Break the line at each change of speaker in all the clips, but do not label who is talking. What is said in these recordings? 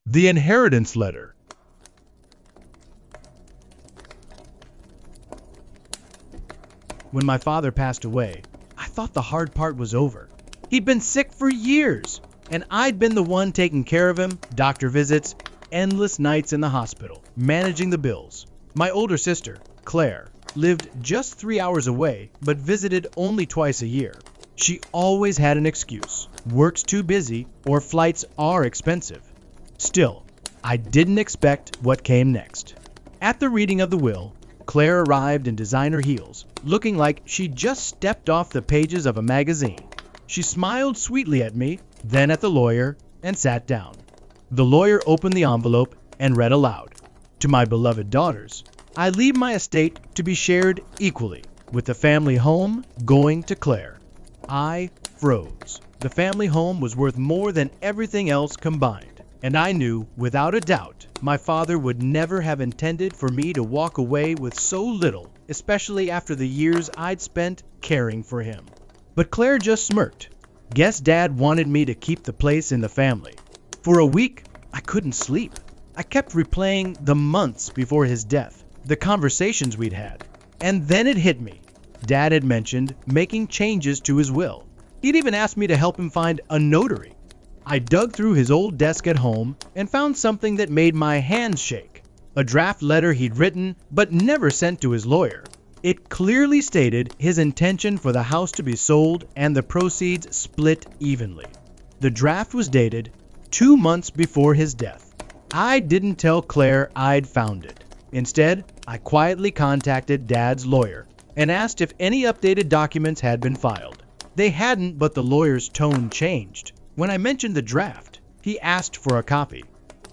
The inheritance letter. When my father passed away, I thought the hard part was over. He'd been sick for years, and I'd been the one taking care of him, doctor visits, endless nights in the hospital, managing the bills. My older sister, Claire, lived just 3 hours away, but visited only twice a year. She always had an excuse. Work's too busy, or flights are expensive. Still, I didn't expect what came next. At the reading of the will, Claire arrived in designer heels, looking like she'd just stepped off the pages of a magazine. She smiled sweetly at me, then at the lawyer, and sat down. The lawyer opened the envelope and read aloud. To my beloved daughters, I leave my estate to be shared equally, with the family home going to Claire. I froze. The family home was worth more than everything else combined, and I knew, without a doubt, my father would never have intended for me to walk away with so little, especially after the years I'd spent caring for him. But Claire just smirked. Guess Dad wanted me to keep the place in the family. For a week, I couldn't sleep. I kept replaying the months before his death, the conversations we'd had. And then it hit me. Dad had mentioned making changes to his will. He'd even asked me to help him find a notary. I dug through his old desk at home and found something that made my hands shake. A draft letter he'd written but never sent to his lawyer. It clearly stated his intention for the house to be sold and the proceeds split evenly. The draft was dated 2 months before his death. I didn't tell Claire I'd found it. Instead, I quietly contacted Dad's lawyer and asked if any updated documents had been filed. They hadn't, but the lawyer's tone changed. When I mentioned the draft, he asked for a copy.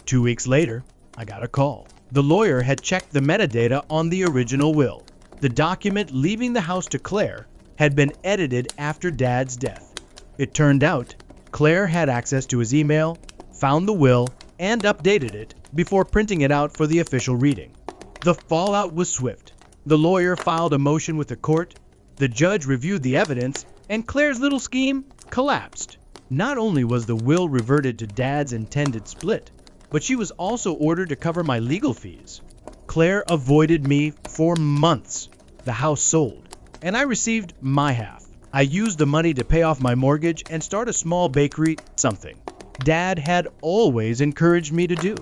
2 weeks later, I got a call. The lawyer had checked the metadata on the original will. The document leaving the house to Claire had been edited after Dad's death. It turned out Claire had access to his email, found the will, and updated it before printing it out for the official reading. The fallout was swift. The lawyer filed a motion with the court, the judge reviewed the evidence, and Claire's little scheme collapsed. Not only was the will reverted to Dad's intended split, but she was also ordered to cover my legal fees. Claire avoided me for months. The house sold, and I received my half. I used the money to pay off my mortgage and start a small bakery, something Dad had always encouraged me to do.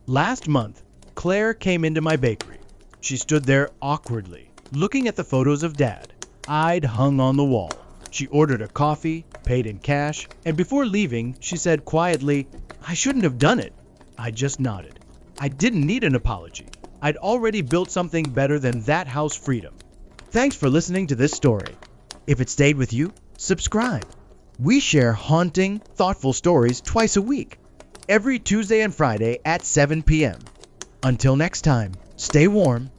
Last month, Claire came into my bakery. She stood there awkwardly, looking at the photos of Dad I'd hung on the wall. She ordered a coffee, paid in cash, and before leaving, she said quietly, "I shouldn't have done it." I just nodded. I didn't need an apology. I'd already built something better than that house freedom. Thanks for listening to this story. If it stayed with you, subscribe. We share haunting, thoughtful stories twice a week, every Tuesday and Friday at 7 p.m. Until next time, stay warm